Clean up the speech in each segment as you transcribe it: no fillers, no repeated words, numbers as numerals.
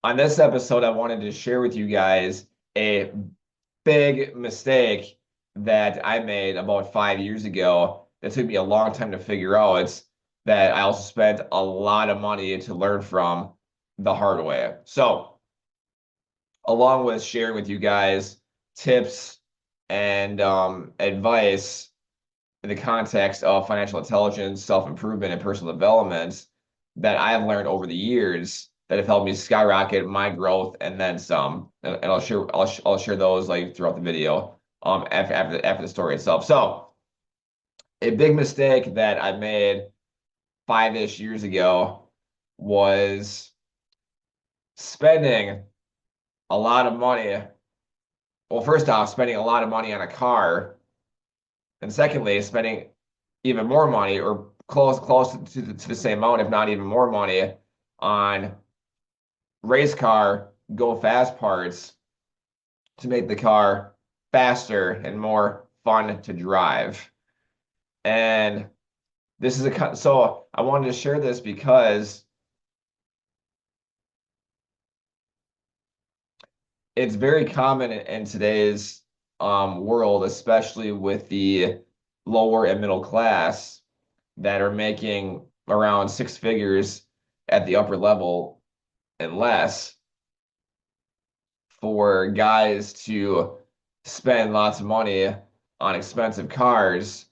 On this episode, I wanted to share with you guys a big mistake that I made about 5 years ago that took me a long time to figure out, that I also spent a lot of money to learn from the hard way. So, along with sharing with you guys tips and advice in the context of financial intelligence, self-improvement, and personal development that I've learned over the years that have helped me skyrocket my growth and then some. And I'll share those like throughout the video after the story itself. So a big mistake that I made 5-ish years ago was spending a lot of money. Well, first off, spending a lot of money on a car, and secondly, spending even more money or close to the same amount, if not even more money, on race car go fast parts to make the car faster and more fun to drive. And this is so I wanted to share this because it's very common in today's world, especially with the lower and middle class that are making around six figures at the upper level and less, for guys to spend lots of money on expensive cars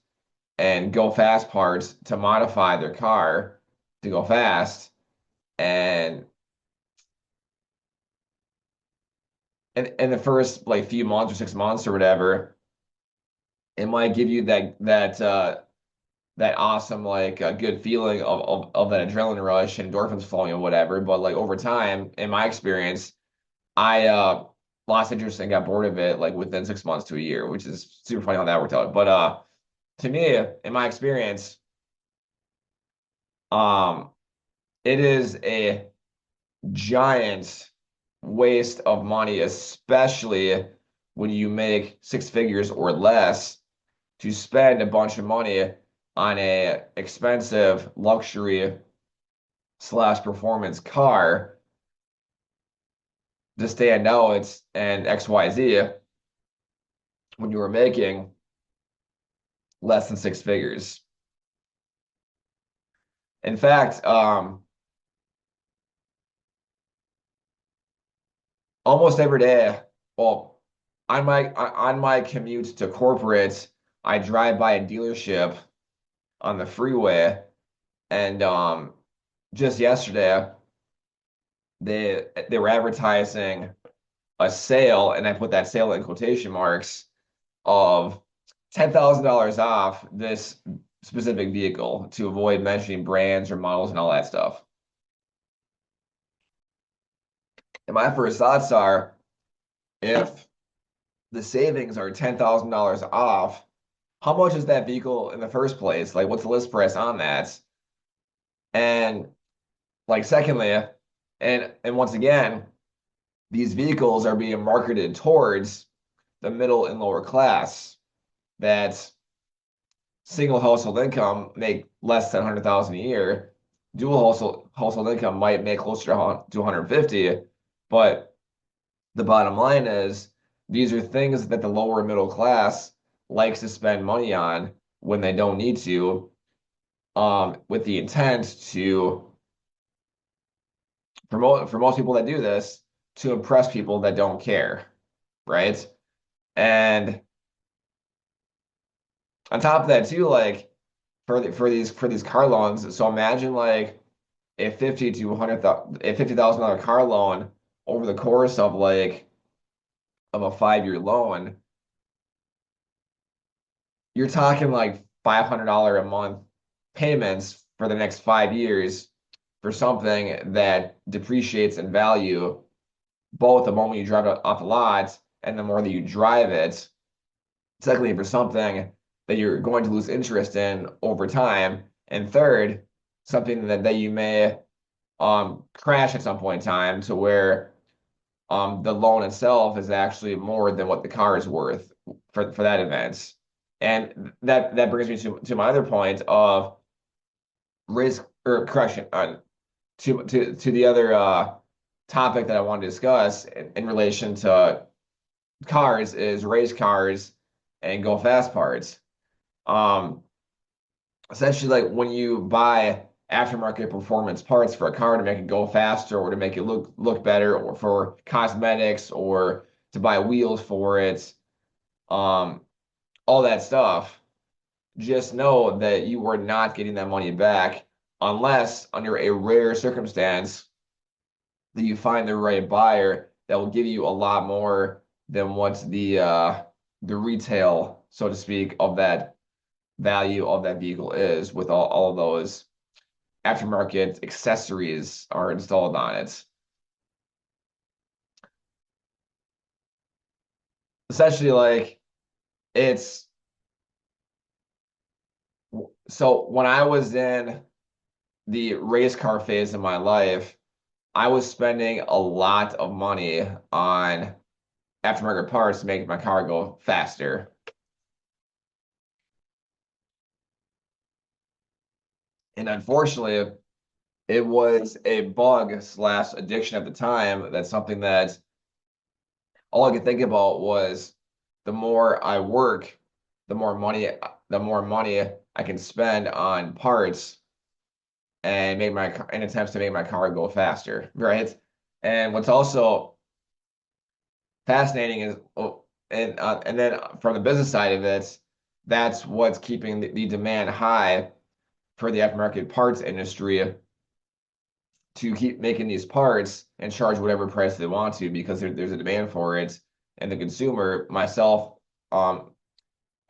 and go fast parts to modify their car to go fast. And in the first like few months or 6 months or whatever, it might give you that awesome like good feeling of that adrenaline rush and endorphins flowing and whatever. But like over time, in my experience, I lost interest and got bored of it like within 6 months to a year, which is super funny how that worked out. But to me, in my experience, um, it is a giant waste of money, especially when you make six figures or less, to spend a bunch of money on a expensive luxury slash performance car to stand out and XYZ when you were making less than six figures. In fact, almost every day, well, on my commute to corporate, I drive by a dealership on the freeway, and just yesterday they were advertising a sale, and I put that sale in quotation marks, of $10,000 off this specific vehicle to avoid mentioning brands or models and all that stuff. And my first thoughts are, if the savings are $10,000 off, how much is that vehicle in the first place? Like, what's the list price on that? And like, secondly, and once again, these vehicles are being marketed towards the middle and lower class that single household income make less than 100,000 a year. Dual household income might make closer to 150, but the bottom line is these are things that the lower middle class likes to spend money on when they don't need to, with the intent to promote, for most people that do this, to impress people that don't care, right? And on top of that too, like for these car loans, so imagine like a 50 to 100,000 a $50,000 car loan over the course of like of a 5 year loan. You're talking like $500 a month payments for the next 5 years for something that depreciates in value both the moment you drive it off the lot and the more that you drive it. Secondly, for something that you're going to lose interest in over time. And third, something that you may crash at some point in time, to where the loan itself is actually more than what the car is worth for that event. And that brings me to my other point of risk, or correction, to the other topic that I want to discuss in relation to cars is race cars and go fast parts. Um, Essentially, like when you buy aftermarket performance parts for a car to make it go faster or to make it look better or for cosmetics or to buy wheels for it, um, all that stuff, just know that you are not getting that money back unless under a rare circumstance that you find the right buyer that will give you a lot more than what the retail, so to speak, of that value of that vehicle is with all of those aftermarket accessories are installed on it. Essentially, like it's so when I was in the race car phase of my life, I was spending a lot of money on aftermarket parts to make my car go faster. And unfortunately, it was a bug slash addiction at the time. That's something that all I could think about was the more I work, the more money I can spend on parts and make my in attempts to make my car go faster, right? And what's also fascinating is, oh, and then from the business side of it, that's what's keeping the demand high for the aftermarket parts industry to keep making these parts and charge whatever price they want to because there's a demand for it, and the consumer, myself, um,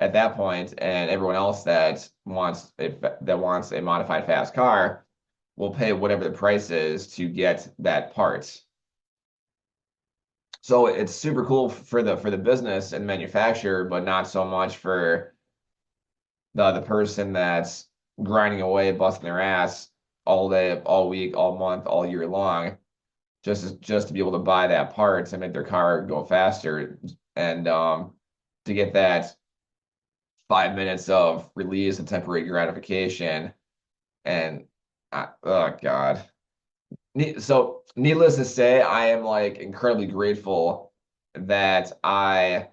at that point, and everyone else that wants a modified fast car will pay whatever the price is to get that part. So it's super cool for the business and manufacturer, but not so much for the person that's grinding away, busting their ass all day, all week, all month, all year long, just to be able to buy that parts and make their car go faster, and to get that 5 minutes of release and temporary gratification. And oh God. So needless to say, I am like incredibly grateful that I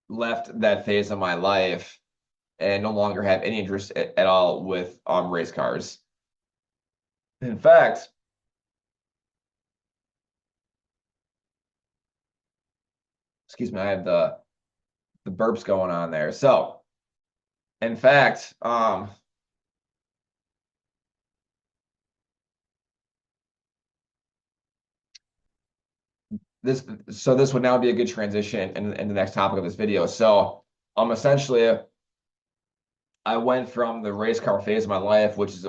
left that phase of my life and no longer have any interest at all with race cars. In fact, excuse me, I have the burps going on there. So, in fact, this would now be a good transition in the next topic of this video. So, essentially, I went from the race car phase of my life, which is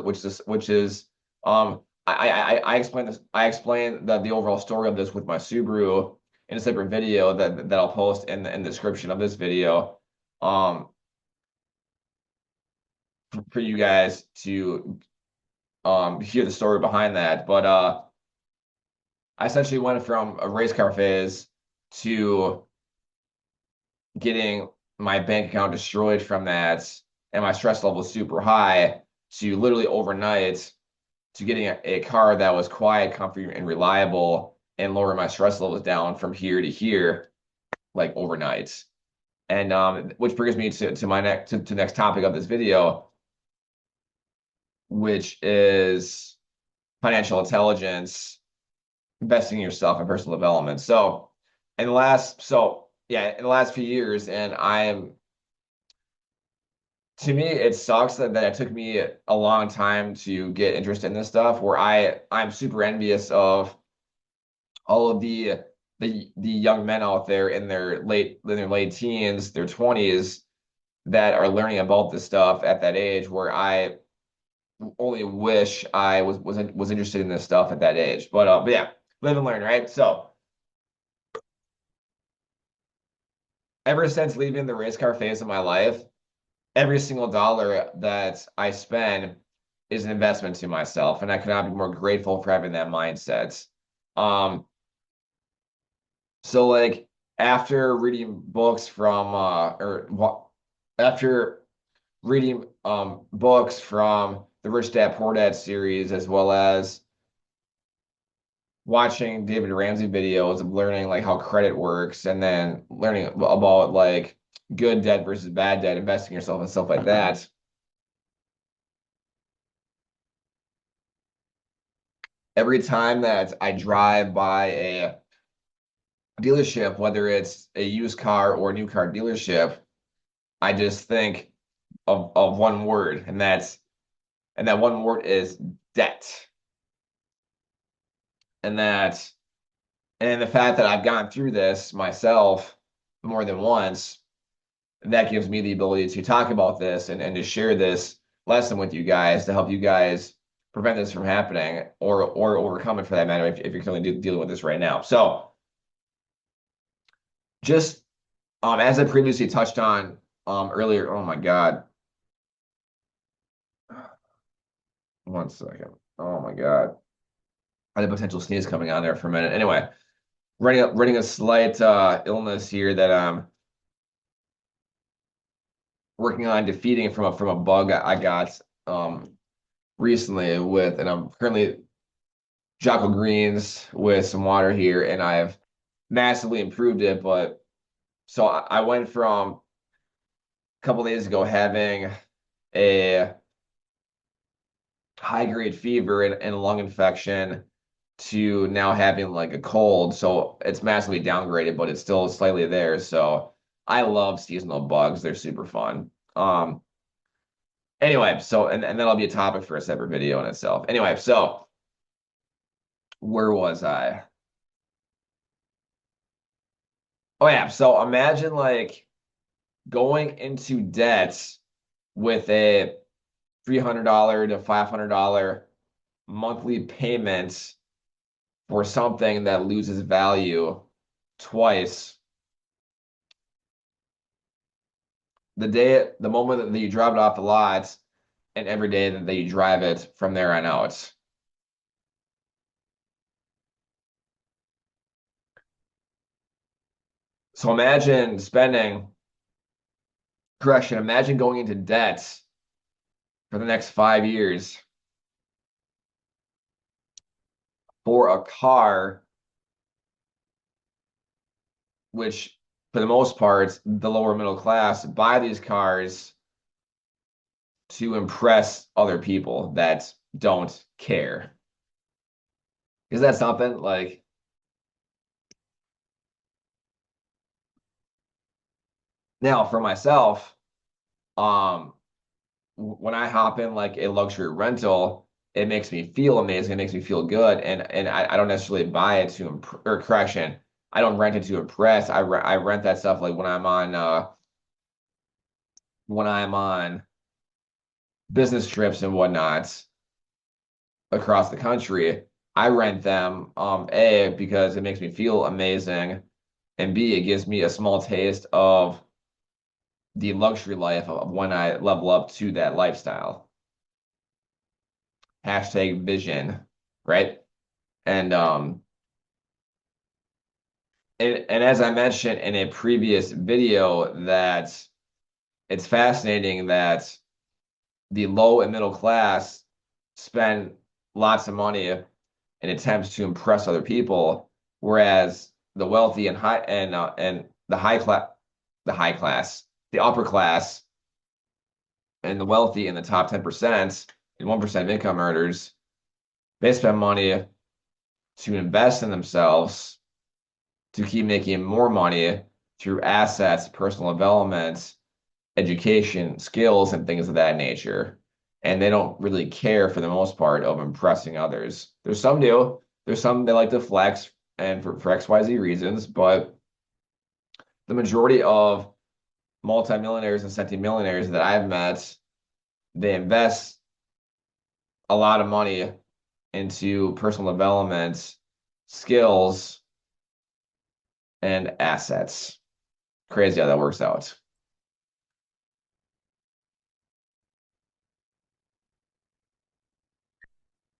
I explained this. I explained the overall story of this with my Subaru in a separate video that I'll post in the description of this video, um for you guys to hear the story behind that. But I essentially went from a race car phase to getting my bank account destroyed from that and my stress level super high to literally overnight to getting a car that was quiet, comfy, and reliable and lower my stress levels down from here to here, like overnight. And which brings me to my next to next topic of this video, which is financial intelligence, investing in yourself, and personal development. So in the last few years, and I am to me, it sucks that it took me a long time to get interested in this stuff. Where I'm super envious of all of the young men out there in their late teens, their 20s that are learning about this stuff at that age. Where I only wish I was interested in this stuff at that age. But yeah, live and learn, right? So ever since leaving the race car phase of my life, every single dollar that I spend is an investment to myself, and I could not be more grateful for having that mindset. Um, so like after reading books from after reading books from the Rich Dad Poor Dad series, as well as watching David Ramsey videos of learning like how credit works and then learning about like good debt versus bad debt, investing yourself and stuff like that. Every time that I drive by a dealership, whether it's a used car or a new car dealership, I just think of one word, and that one word is debt. And that and the fact that I've gone through this myself more than once, that gives me the ability to talk about this and to share this lesson with you guys to help you guys prevent this from happening or overcome it for that matter if you're currently dealing with this right now. So just as I previously touched on earlier, oh my God, one second. Oh my God. I had a potential sneeze coming on there for a minute. Anyway, running a slight illness here that I'm working on defeating from a bug I got recently with, and I'm currently Jocko Greens with some water here, and I've massively improved it. But so I went from a couple days ago having a high grade fever and a lung infection to now having like a cold. So it's massively downgraded, but it's still slightly there. So I love seasonal bugs. They're super fun. Anyway, so and that'll be a topic for a separate video in itself. Anyway, so where was I? Oh yeah, so imagine like going into debt with a $300 to $500 monthly payment for something that loses value twice. The moment that you drive it off the lot, and every day that you drive it from there on out. So imagine going into debt for the next 5 years for a car, which for the most part, the lower middle class buy these cars to impress other people that don't care. Is that something like now for myself, um, when I hop in like a luxury rental, it makes me feel amazing. It makes me feel good, and I don't necessarily buy it to or correction. I don't rent it to impress. I rent that stuff like when I'm on business trips and whatnot across the country. I rent them A because it makes me feel amazing, and B it gives me a small taste of the luxury life of when I level up to that lifestyle. Hashtag vision, right? And and as I mentioned in a previous video, that it's fascinating that the low and middle class spend lots of money in attempts to impress other people, whereas the wealthy and the upper class, and the wealthy in the top 10% and 1% of income earners, they spend money to invest in themselves to keep making more money through assets, personal development, education, skills, and things of that nature. And they don't really care for the most part of impressing others. There's some do. There's some they like to flex and for XYZ reasons, but the majority of multimillionaires and centimillionaires that I've met, they invest a lot of money into personal development, skills, and assets. Crazy how that works out.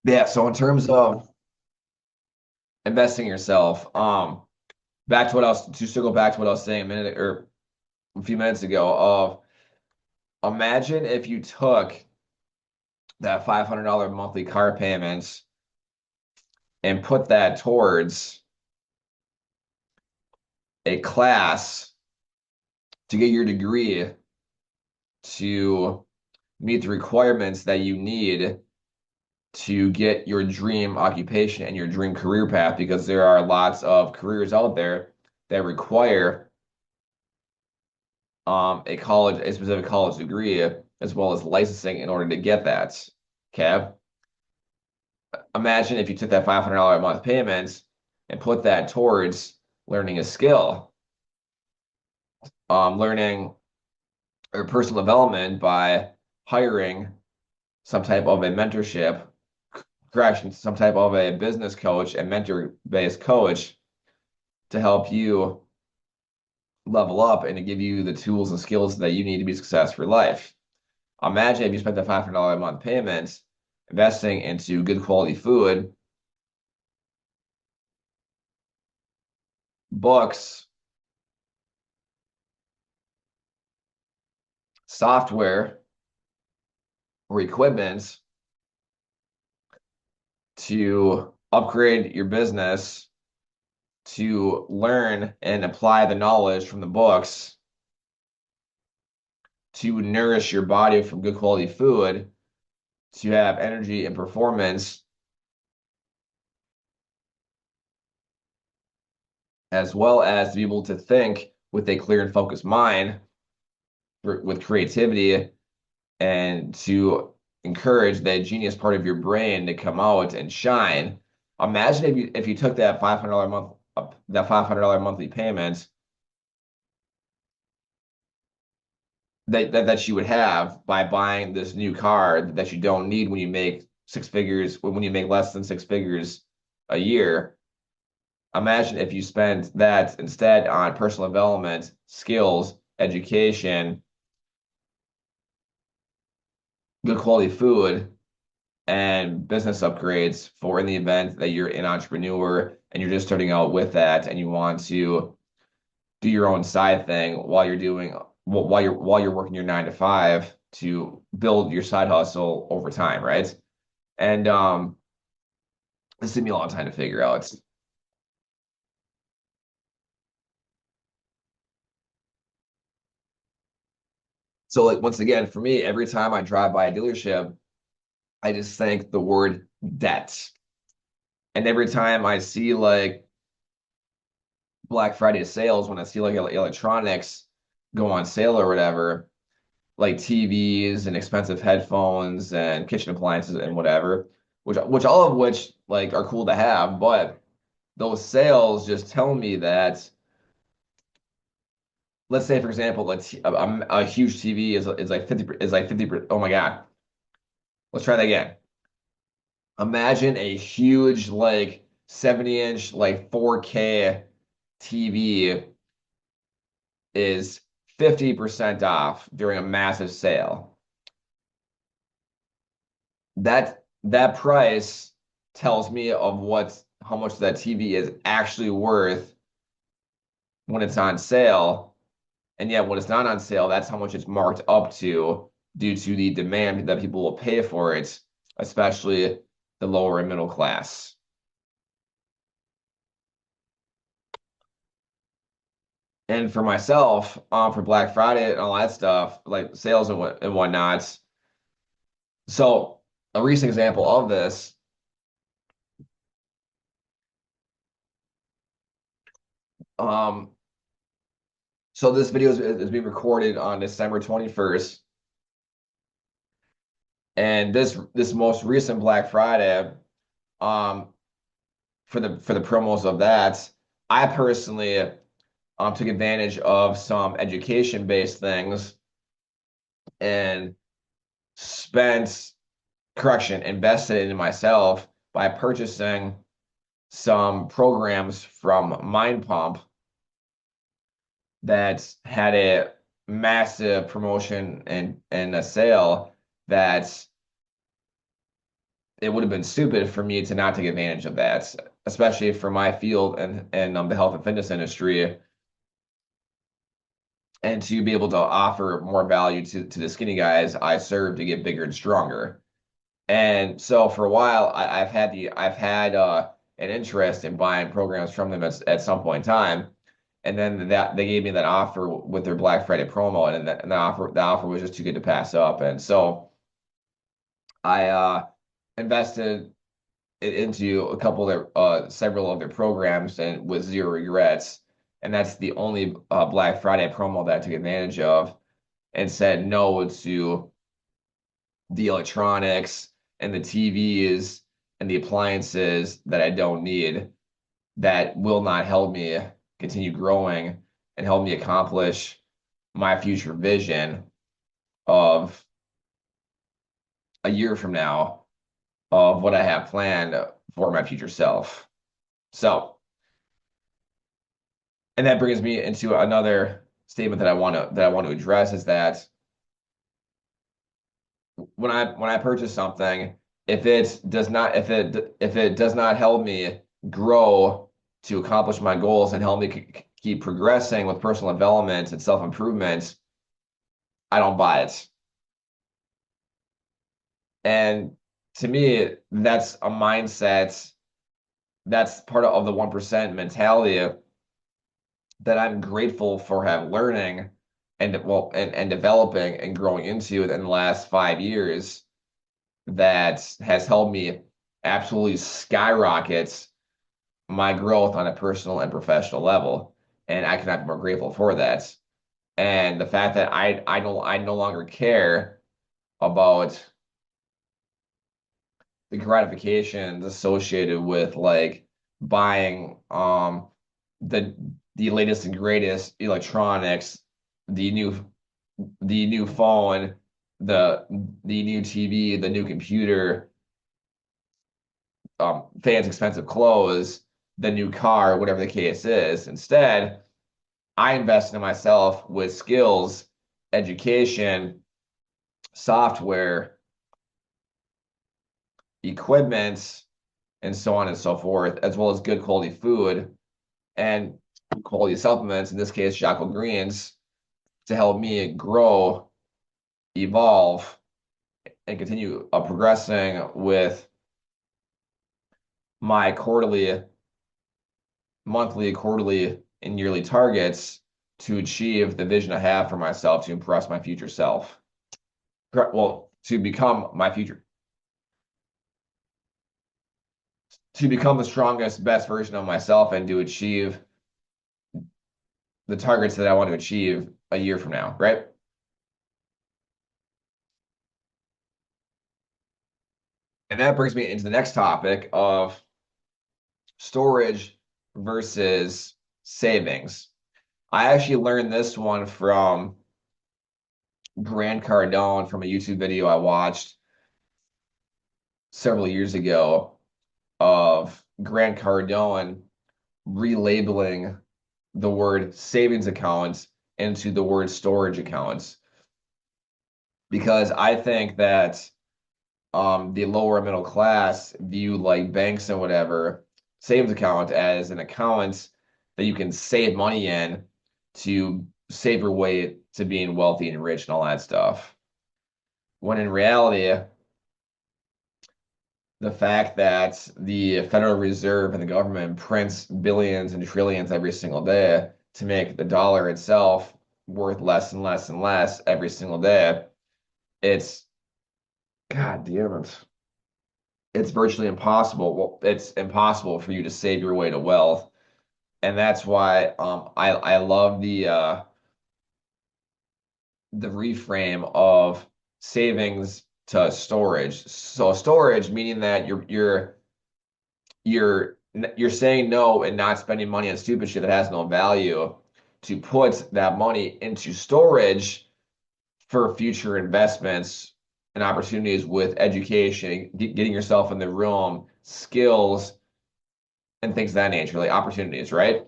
Yeah, so in terms of investing yourself, back to what I was to circle back to what I was saying a minute or a few minutes ago of imagine if you took that $500 monthly car payments and put that towards a class to get your degree to meet the requirements that you need to get your dream occupation and your dream career path, because there are lots of careers out there that require a specific college degree as well as licensing in order to get that. Okay. Imagine if you took that $500 a month payment and put that towards learning a skill, learning or personal development by hiring some type of a mentorship, correction, some type of a business coach and mentor-based coach to help you level up and to give you the tools and skills that you need to be successful for life. Imagine if you spent the $500 a month payment investing into good quality food, books, software, or equipment to upgrade your business, to learn and apply the knowledge from the books, to nourish your body from good quality food, to have energy and performance, as well as to be able to think with a clear and focused mind, with creativity, and to encourage that genius part of your brain to come out and shine. Imagine if you took that $500 month that $500 monthly payment that you would have by buying this new car that you don't need when you make six figures, when you make less than six figures a year. Imagine if you spent that instead on personal development, skills, education, good quality food, and business upgrades for in the event that you're an entrepreneur and you're just starting out with that and you want to do your own side thing while you're working your 9 to 5 to build your side hustle over time, right? And this took me a long time to figure out. So like once again, for me, every time I drive by a dealership, I just think the word debt. And every time I see like Black Friday sales, when I see like electronics go on sale or whatever, like TVs and expensive headphones and kitchen appliances and whatever, which all of which like are cool to have, but those sales just tell me that, let's say for example, a huge TV is like 50 is like 50. Oh my God, let's try that again. Imagine a huge like 70-inch like 4K TV is 50% off during a massive sale. That price tells me of how much that TV is actually worth when it's on sale. And yet when it's not on sale, that's how much it's marked up to due to the demand that people will pay for it, especially the lower and middle class. And for myself, for Black Friday and all that stuff, like sales and whatnot. So a recent example of this, um, so this video is being recorded on December 21st. And this most recent Black Friday, um, for the promos of that, I personally took advantage of some education-based things and spent, correction, invested in myself by purchasing some programs from Mind Pump that had a massive promotion and a sale that it would have been stupid for me to not take advantage of that, especially for my field and the health and fitness industry, and to be able to offer more value to the skinny guys I serve to get bigger and stronger. And so for a while, I've had an interest in buying programs from them at some point in time. And then that they gave me that offer with their Black Friday promo, and the offer was just too good to pass up. And so I invested into a couple of several of their programs and with zero regrets. And that's the only Black Friday promo that I took advantage of, and said no to the electronics and the TVs and the appliances that I don't need, that will not help me continue growing and help me accomplish my future vision of a year from now, of what I have planned for my future self. So, and that brings me into another statement that I want to address, is that when I purchase something, if it does not help me grow to accomplish my goals and help me keep progressing with personal development and self-improvement, I don't buy it. And to me, that's a mindset, that's part of the 1% mentality that I'm grateful for have learning and developing and growing into in the last 5 years, that has helped me absolutely skyrocket my growth on a personal and professional level. And I cannot be more grateful for that. And the fact that I no longer care about the gratifications associated with like buying the latest and greatest electronics, the new phone, the new TV, the new computer, fans' expensive clothes, the new car, whatever the case is. Instead, I invest in myself with skills, education, software, equipment, and so on and so forth, as well as good quality food and quality supplements, in this case, Jocko Greens, to help me grow, evolve, and continue progressing with my monthly, quarterly, and yearly targets to achieve the vision I have for myself to impress my future self. Well, to become the strongest, best version of myself, and to achieve the targets that I want to achieve a year from now, right? And that brings me into the next topic of storage versus savings. I actually learned this one from Grant Cardone from a YouTube video I watched several years ago, of Grant Cardone relabeling the word savings accounts into the word storage accounts. Because I think that the lower middle class view like banks and whatever savings account as an account that you can save money in to save your way to being wealthy and rich and all that stuff. When in reality, the fact that the Federal Reserve and the government prints billions and trillions every single day to make the dollar itself worth less and less and less every single day, it's, God damn it. It's virtually impossible. Well, it's impossible for you to save your way to wealth. And that's why I love the reframe of savings to storage. So storage meaning that you're you're saying no and not spending money on stupid shit that has no value, to put that money into storage for future investments and opportunities with education, getting yourself in the room, skills, and things of that nature, like opportunities, right?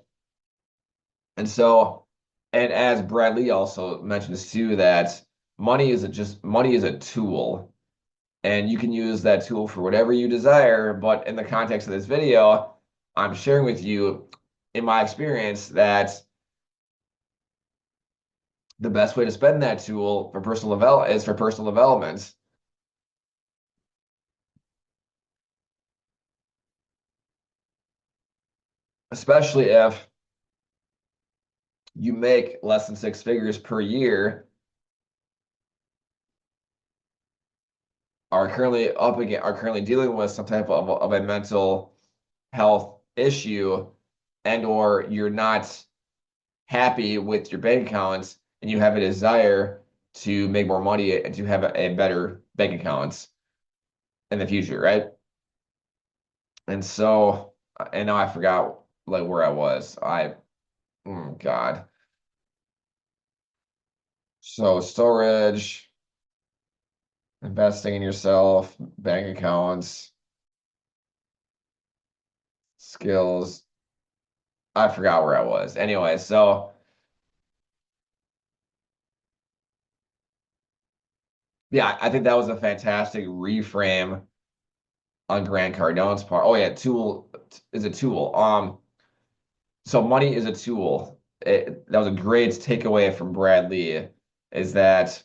And so, and as Brad Lee also mentions too, that money is a tool, and you can use that tool for whatever you desire. But in the context of this video, I'm sharing with you, in my experience, that the best way to spend that tool for personal development is for personal development. especially if you make less than six figures per year, are currently dealing with some type of a mental health issue, and or you're not happy with your bank accounts and you have a desire to make more money and to have a better bank accounts in the future, right? And so, and now I forgot like where I was. God. So storage, investing in yourself, bank accounts, skills. I forgot where I was. Anyway, so yeah, I think that was a fantastic reframe on Grant Cardone's part. Oh yeah, tool is a tool. So money is a tool. That was a great takeaway from Brad Lee, is that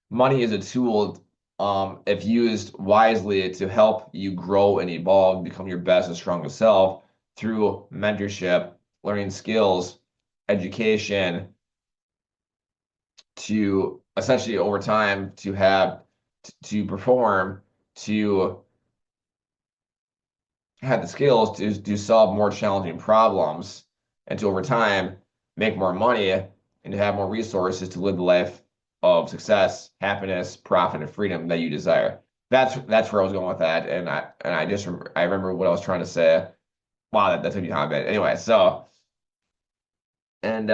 money is a tool, if used wisely to help you grow and evolve, become your best and strongest self through mentorship, learning skills, education, to essentially over time to perform, to have the skills to solve more challenging problems, and to over time make more money and to have more resources to live the life of success, happiness, profit, and freedom that you desire. That's where I was going with that, and I remember what I was trying to say. Wow, that took me time a bit. Anyway, so and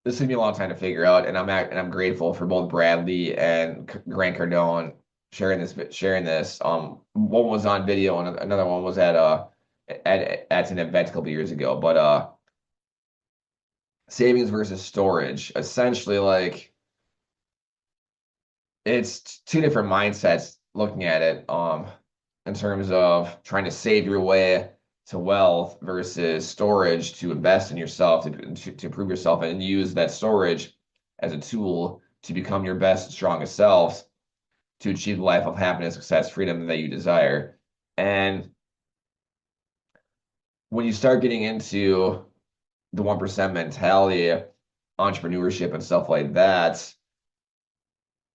this took me a long time to figure out, and I'm grateful for both Bradley and Grant Cardone sharing this. One was on video, and another one was at an event a couple years ago. But savings versus storage, essentially, like it's two different mindsets looking at it. In terms of trying to save your way to wealth versus storage to invest in yourself, to improve yourself and use that storage as a tool to become your best, strongest selves to achieve the life of happiness, success, freedom that you desire. And when you start getting into the 1% mentality, entrepreneurship, and stuff like that,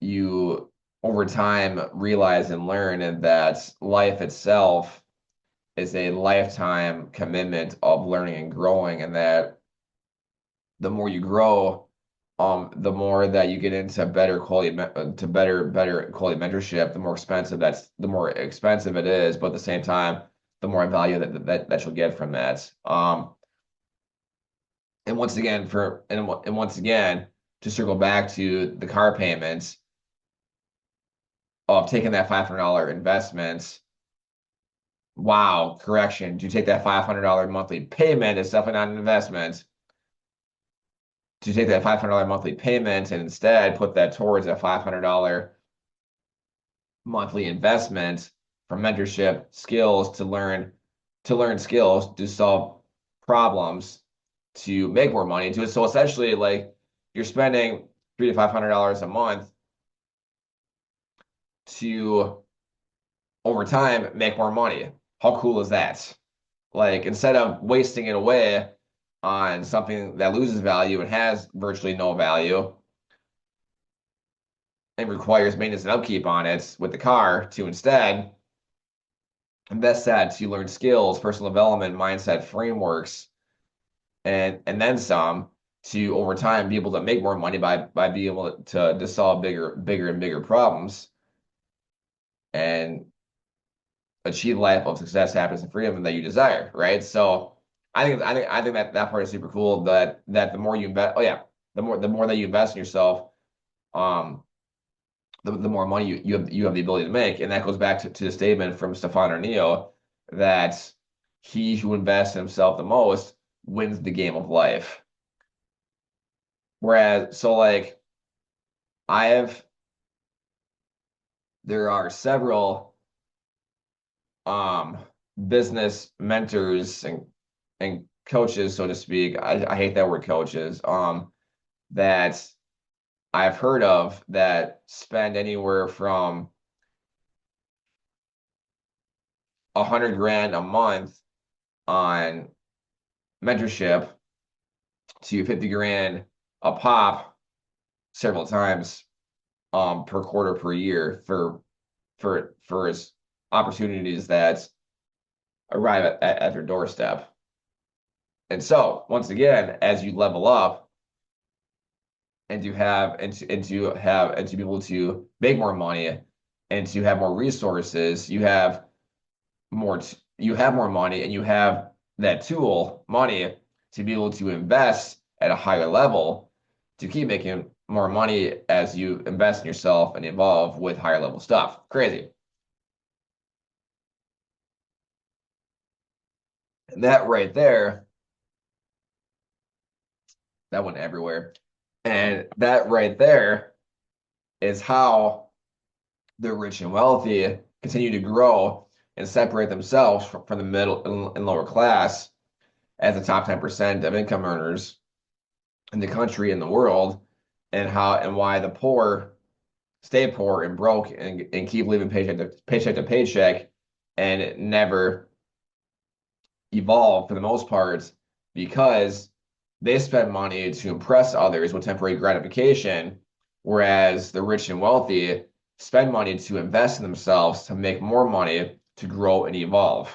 you over time realize and learn that life itself is a lifetime commitment of learning and growing, and that the more you grow, the more that you get into better quality mentorship, the more expensive it is, but at the same time, the more value that you'll get from that. And once again, once again, to circle back to the car payments of taking that $500 investment. Wow, correction. To take that $500 monthly payment, it's definitely not an investment. To take that $500 monthly payment and instead put that towards a $500 monthly investment for mentorship, skills to learn skills to solve problems, to make more money into it. So essentially, like you're spending $300 to $500 a month to over time make more money. How cool is that? Like instead of wasting it away on something that loses value and has virtually no value and requires maintenance and upkeep on it with the car, to instead invest that to learn skills, personal development, mindset frameworks, and then some, to over time be able to make more money by being able to solve bigger and bigger problems and achieve life of success, happiness, and freedom that you desire, right? So I think that that part is super cool. That the more you invest, oh yeah, the more that you invest in yourself, um, the more money you have the ability to make, and that goes back to the statement from Stefan Arneo that he who invests in himself the most wins the game of life. Whereas, so like I have, there are several um business mentors and coaches, so to speak. I hate that word coaches, that I've heard of that spend anywhere from 100 grand a month on mentorship to 50 grand a pop several times per quarter per year for his opportunities that arrive at their doorstep. And so once again, as you level up and to be able to make more money and to have more resources, you have more money and you have that tool, money, to be able to invest at a higher level to keep making more money as you invest in yourself and evolve with higher level stuff. Crazy. And that right there, that went everywhere. And that right there is how the rich and wealthy continue to grow and separate themselves from the middle and lower class as the top 10% of income earners in the country and the world, and how and why the poor stay poor and broke and keep living paycheck to paycheck and never evolve for the most part because they spend money to impress others with temporary gratification, whereas the rich and wealthy spend money to invest in themselves to make more money to grow and evolve.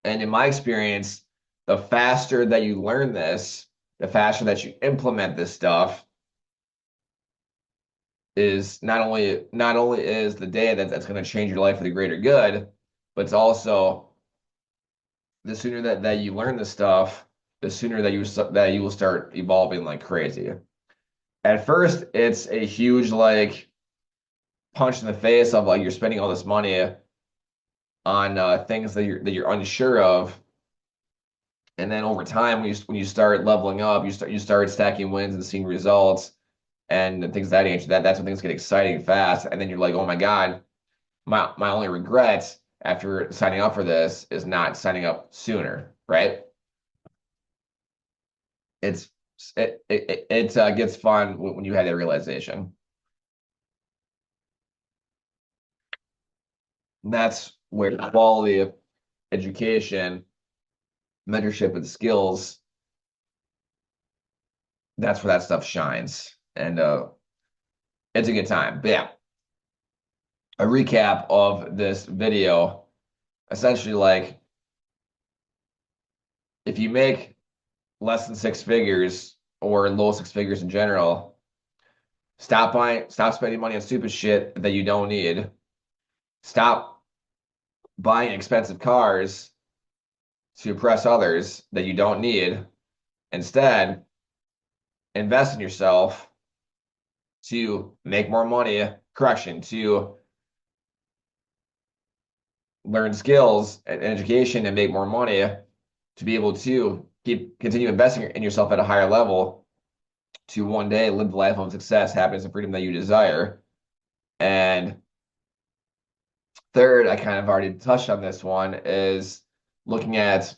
And in my experience, the faster that you learn this, the faster that you implement this stuff, is not only is the day that's going to change your life for the greater good, but it's also the sooner that you learn this stuff, the sooner that you will start evolving like crazy. At first, it's a huge like punch in the face of like you're spending all this money on things that you're unsure of, and then over time, when you start leveling up, you start stacking wins and seeing results and things of that nature. That's when things get exciting fast, and then you're like, oh my God, my only regret after signing up for this is not signing up sooner, right? It's it gets fun when you have that realization. And that's where quality of education, mentorship, and skills, that's where that stuff shines. And it's a good time. But yeah, a recap of this video, essentially like if you make less than six figures or low six figures in general, stop spending money on stupid shit that you don't need. Stop buying expensive cars to impress others that you don't need. Instead, invest in yourself to make more money, correction, to learn skills and education and make more money to be able to continue investing in yourself at a higher level to one day live the life of success, happiness, and freedom that you desire. And third, I kind of already touched on this one, is looking at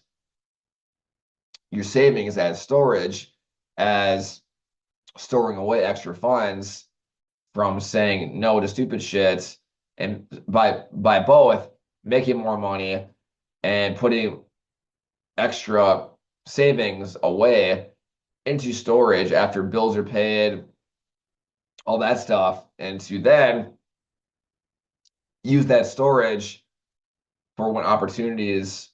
your savings as storage, as storing away extra funds from saying no to stupid shit, and by both making more money and putting extra savings away into storage after bills are paid, all that stuff, and to then use that storage for when opportunities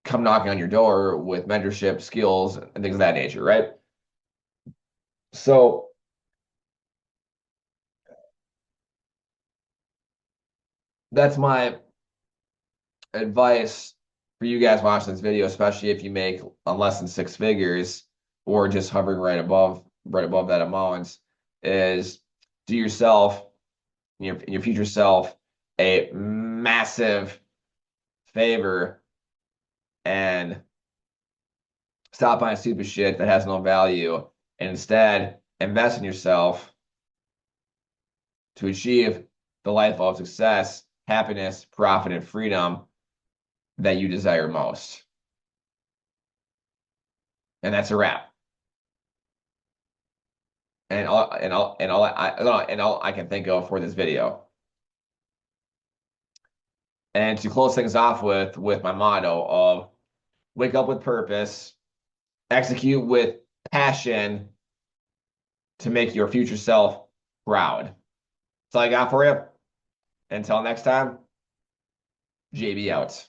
come knocking on your door with mentorship, skills, and things of that nature, right? So that's my advice for you guys watching this video, especially if you make less than six figures or just hovering right above that amount, is do yourself, your future self, a massive favor and stop buying stupid shit that has no value and instead invest in yourself to achieve the life of success, happiness, profit, and freedom that you desire most. And that's a wrap. And all I can think of for this video. And to close things off with my motto of wake up with purpose, execute with passion to make your future self proud. That's all I got for you. Until next time, JB out.